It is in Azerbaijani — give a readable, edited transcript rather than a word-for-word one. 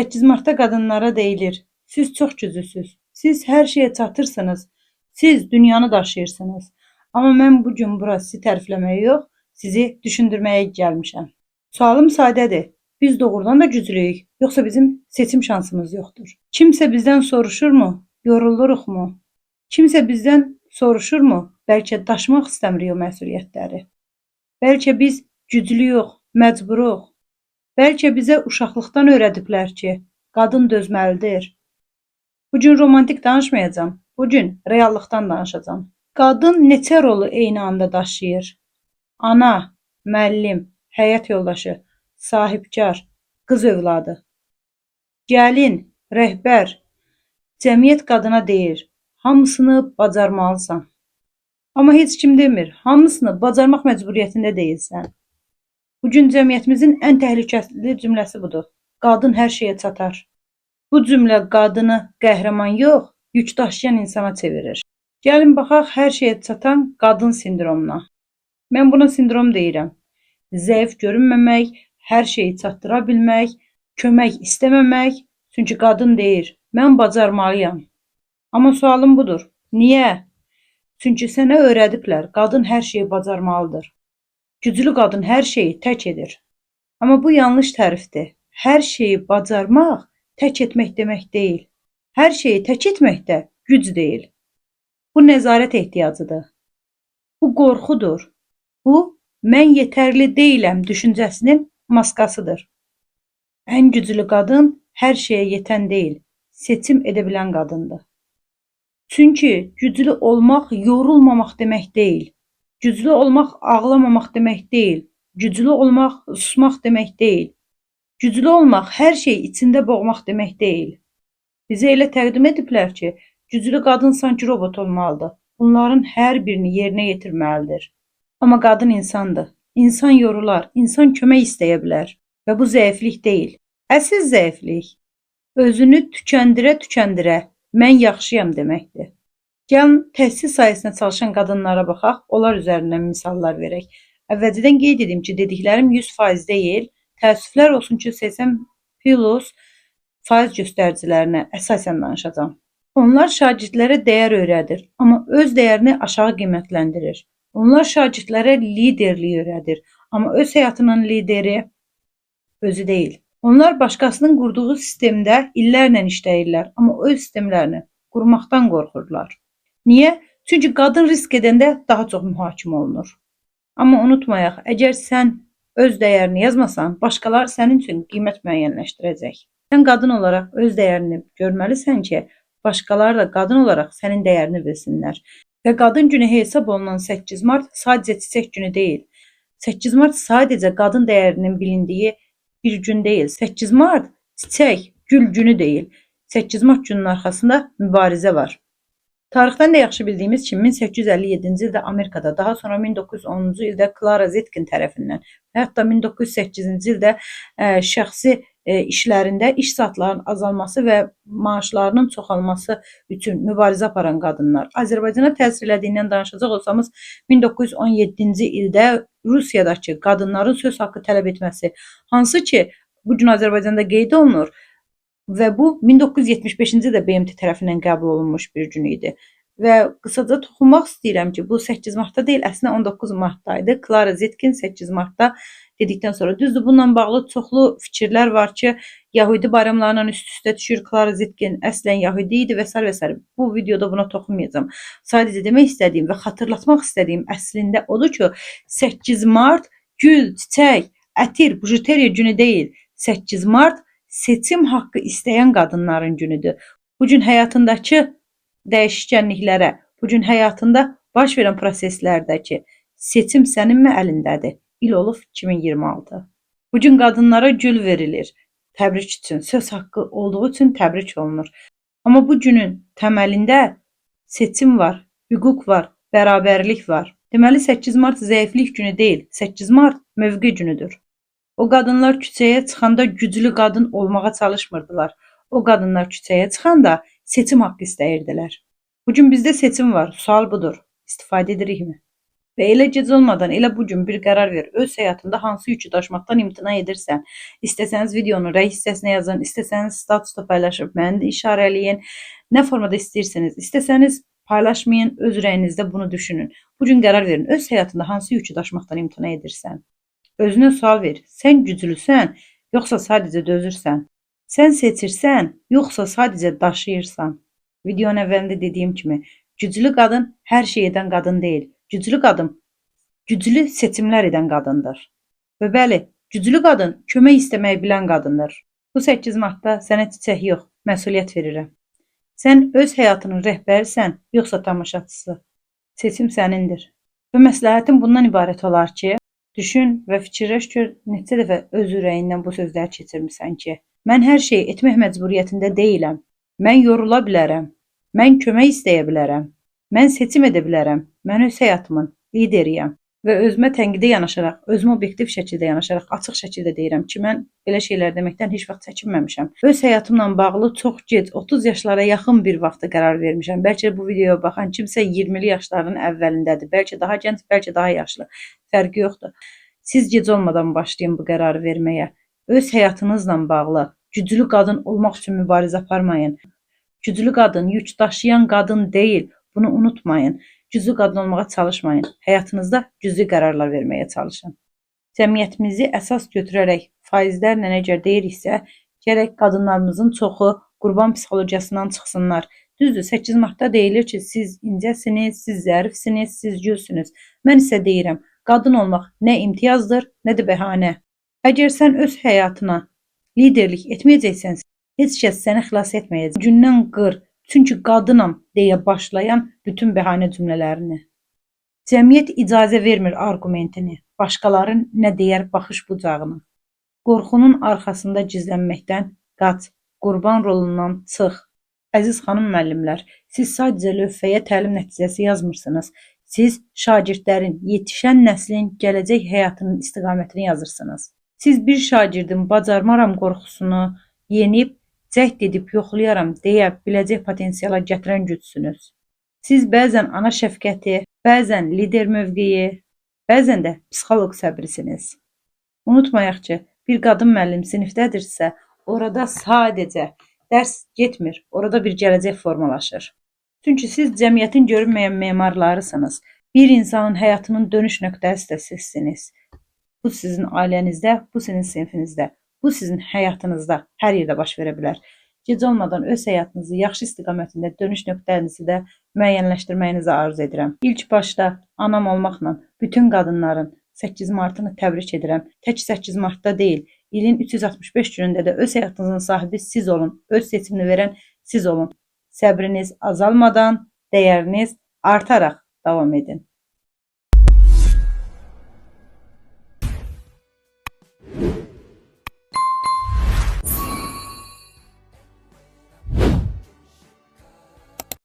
8 Mart'ta qadınlara deyilir: siz çox güclüsüz. Siz hər şeyə çatırsınız. Siz dünyanı daşıyırsınız. Amma mən bu gün bura sizi tərifləməyə yox, sizi düşündürməyə gəlmişəm. Sualım sadədir. Biz doğrudan da güclüyük, yoxsa bizim seçim şansımız yoxdur? Kimsə bizdən soruşurmu? Yoruluruqmu? Kimsə bizdən soruşurmu? Bəlkə daşımaq istəmirik o məsuliyyətləri. Bəlkə biz güclüyük, məcburuq. Bəlkə bizə uşaqlıqdan öyrədiblər ki, qadın dözməlidir. Bugün romantik danışmayacağam. Bugün reallıqdan danışacağam. Qadın neçə rolu eyni anda daşıyır? Ana, müəllim, həyat yoldaşı, sahibkar, qız övladı. Gəlin, rəhbər, cəmiyyət qadına deyir: hamısını bacarmalısan. Amma heç kim demir, hamısını bacarmaq məcburiyyətində deyilsən. Bugün cəmiyyətimizin ən təhlükəli cümləsi budur: qadın hər şeyə çatar. Bu cümlə qadını qəhrəman yox, yük daşıyan insana çevirir. Gəlin baxaq hər şeyə çatan qadın sindromuna. Mən buna sindrom deyirəm. Zəif görünməmək, hər şeyi çatdıra bilmək, kömək istəməmək. Çünki qadın deyir: mən bacarmalıyam. Amma sualım budur: niyə? Çünki sənə öyrədiblər, qadın hər şeyi bacarmalıdır. Güclü qadın hər şeyi tək edir. Amma bu yanlış tərifdir. Hər şeyi bacarmaq tək etmək demək deyil. Hər şeyi tək etmək də güc deyil. Bu nəzarət ehtiyacıdır. Bu qorxudur. Bu, mən yetərli deyiləm düşüncəsinin maskasıdır. Ən güclü qadın hər şeyə yetən deyil, seçim edə bilən qadındır. Çünki güclü olmaq yorulmamaq demək deyil. Güclü olmaq ağlamamaq demək deyil. Güclü olmaq susmaq demək deyil. Güclü olmaq hər şey içində boğmaq demək deyil. Bizə elə təqdim ediblər ki, güclü qadın sanki robot olmalıdır. Bunların hər birini yerinə yetirməlidir. Amma qadın insandır. İnsan yorular, insan kömək istəyə bilər. Və bu zəiflik deyil. Əsl zəiflik özünü tükəndirə-tükəndirə mən yaxşıyam deməkdir. Gəlin təhsil sayəsində çalışan qadınlara baxaq, onlar üzərindən misallar verək. Əvvəlcədən qeyd edim ki, dediklərim 100% deyil. Təəssüflər olsun ki, 80+ faiz göstəricilərinə əsasən danışacağam. Onlar şagirdlərə dəyər öyrədir, amma öz dəyərini aşağı qiymətləndirir. Onlar şagirdlərə liderlik öyrədir, amma öz həyatının lideri özü deyil. Onlar başqasının qurduğu sistemdə illərlə işləyirlər, amma öz sistemlərini qurmaqdan qorxurlar. Niyə? Çünki qadın risk edəndə daha çox mühakimə olunur. Amma unutmayaq, əgər sən öz dəyərini yazmasan, başqaları sənin üçün qiymət müəyyənləşdirəcək. Sən qadın olaraq öz dəyərini görməlisən ki, başqaları da qadın olaraq sənin dəyərini bilsinlər. Və qadın günü hesab olunan 8 Mart sadəcə çiçək günü deyil. 8 Mart sadəcə qadın dəyərinin bilindiyi bir gün deyil. 8 Mart çiçək, gül günü deyil. 8 Mart günün arxasında mübarizə var. Tarixdən də yaxşı bildiyimiz kimi 1857-ci ildə Amerikada, daha sonra 1910-cu ildə Clara Zetkin tərəfindən və hətta 1908-ci ildə şəxsi işlərində iş saatlarının azalması və maaşlarının çoxalması üçün mübarizə aparan qadınlar. Azərbaycana təsir elədiyindən danışacaq olsamız, 1917-ci ildə Rusiyadakı qadınların söz haqqı tələb etməsi, hansı ki, bugün Azərbaycanda qeyd olunur və bu 1975-ci ildə BMT tərəfindən qəbul olunmuş bir gün idi. Və qısaca toxunmaq istəyirəm ki, bu 8 Martda deyil, əslində 19 Martdaydı. Clara Zetkin 8 Martda dedikdən sonra, düzdür, bununla bağlı çoxlu fikirlər var ki, Yahudi bayramlarla üst-üstə düşür, Clara Zetkin əslən Yahudi idi və s. Bu videoda buna toxunmayacağım. Sadəcə demək istədiyim və xatırlatmaq istədiyim əslində odur ki, 8 Mart gül, çiçək, ətir, bujuteriya günü deyil. 8 Mart seçim haqqı istəyən qadınların günüdür. Bugün həyatındakı dəyişkənliklərə, bugün həyatında baş verən proseslərdəki seçim səninmi əlindədir? İl olub 2026. Bugün qadınlara gül verilir. Təbrik üçün, söz haqqı olduğu üçün təbrik olunur. Amma bu günün təməlində seçim var, hüquq var, bərabərlik var. Deməli 8 Mart zəiflik günü deyil, 8 Mart mövqe günüdür. O qadınlar küçəyə çıxanda güclü qadın olmağa çalışmırdılar. O qadınlar küçəyə çıxanda seçim haqqı istəyirdilər. Bugün bizdə seçim var. Sual budur. İstifadə edirikmi? Və elə gec olmadan elə bu gün bir qərar ver. Öz həyatında hansı yükü daşımaqdan imtina edirsən. İstəsəniz videonun rəy hissəsinə yazın, istəsəniz statusda paylaşıb məni də işarələyin. Nə formada istəyirsiniz. İstəsəniz paylaşmayın, öz ürəyinizdə bunu düşünün. Bu gün qərar verin. Öz həyatında hansı yükü daşımaqdan imtina edirsən. Özünə sual ver. Sən güclüsən, yoxsa sadəcə dözürsən? Sən seçirsən, yoxsa sadəcə daşıyırsan? Videonun əvvəlində dediyim kimi, güclü qadın hər şey edən qadın deyil. Güclü qadın güclü seçimlər edən qadındır. Və bəli, güclü qadın kömək istəməyi bilən qadındır. Bu 8 martda sənə çiçək yox, məsuliyyət verirəm. Sən öz həyatının rəhbərisən, yoxsa tamaşaçısı? Seçim sənindir. Və məsləhətim bundan ibarət olar ki, düşün və fikirləş gör neçə dəfə öz ürəyindən bu sözləri keçirmisən ki, mən hər şeyi etmək məcburiyyətində deyiləm. Mən yorula bilərəm. Mən kömək istəyə bilərəm. Mən seçim edə bilərəm. Mən öz həyatımın lideriyəm. Və özümə tənqidə yanaşaraq, özümə obyektiv şəkildə yanaşaraq, açıq şəkildə deyirəm ki, mən belə şeylər deməkdən heç vaxt çəkinməmişəm. Öz həyatımla bağlı çox gec, 30 yaşlara yaxın bir vaxtda qərar vermişəm. Bəlkə bu videoya baxan kimsə 20'li yaşlarının əvvəlindədir. Bəlkə daha gənc, bəlkə daha yaşlı. Fərqi yoxdur. Siz gec olmadan başlayın bu qərarı verməyə. Öz həyatınızla bağlı güclü qadın olmaq üçün mübarizə aparmayın. Güclü qadın yük daşıyan qadın deyil. Bunu unutmayın. Güclü qadın olmağa çalışmayın. Həyatınızda güclü qərarlar verməyə çalışın. Cəmiyyətimizi əsas götürərək faizlərlə əgər deyiriksə, gərək qadınlarımızın çoxu qurban psixologiyasından çıxsınlar. Düzdür, 8 martda deyilir ki, siz incəsiniz, siz zərifsiniz, siz gülsünüz. Mən isə deyirəm, qadın olmaq nə imtiyazdır, nə də bəhanə. Əgər sən öz həyatına liderlik etməyəcəksənsə, heç kəs səni xilas etməyəcək. Gündən qır. Çünki qadınam deyə başlayan bütün bəhanə cümlələrini. Cəmiyyət icazə vermir arqumentini, başqaların nə deyər baxış bucağını. Qorxunun arxasında gizlənməkdən qaç, qurban rolundan çıx. Əziz xanım müəllimlər, siz sadəcə lövhəyə təlim nəticəsi yazmırsınız. Siz şagirdlərin, yetişən nəslin gələcək həyatının istiqamətini yazırsınız. Siz bir şagirdin bacarmaram qorxusunu yenib cəhd edib yoxlayaram deyə biləcək potensiala gətirən gücsünüz. Siz bəzən ana şəfqəti, bəzən lider mövqeyi, bəzən də psixoloq səbrisiniz. Unutmayaq ki, bir qadın müəllim sinifdədirsə, orada sadəcə dərs getmir, orada bir gələcək formalaşır. Çünki siz cəmiyyətin görünməyən memarlarısınız. Bir insanın həyatının dönüş nöqtəsi də sizsiniz. Bu sizin ailənizdə, bu sizin sinifinizdə. Bu sizin həyatınızda hər yerdə baş verə bilər. Gec olmadan öz həyatınızı yaxşı istiqamətində dönüş nöqtənizi də müəyyənləşdirməyinizi arzu edirəm. İlk başda anam olmaqla bütün qadınların 8 martını təbrik edirəm. Tək 8 martda deyil, ilin 365 günündə də öz həyatınızın sahibi siz olun, öz seçimini verən siz olun. Səbriniz azalmadan, dəyəriniz artaraq davam edin.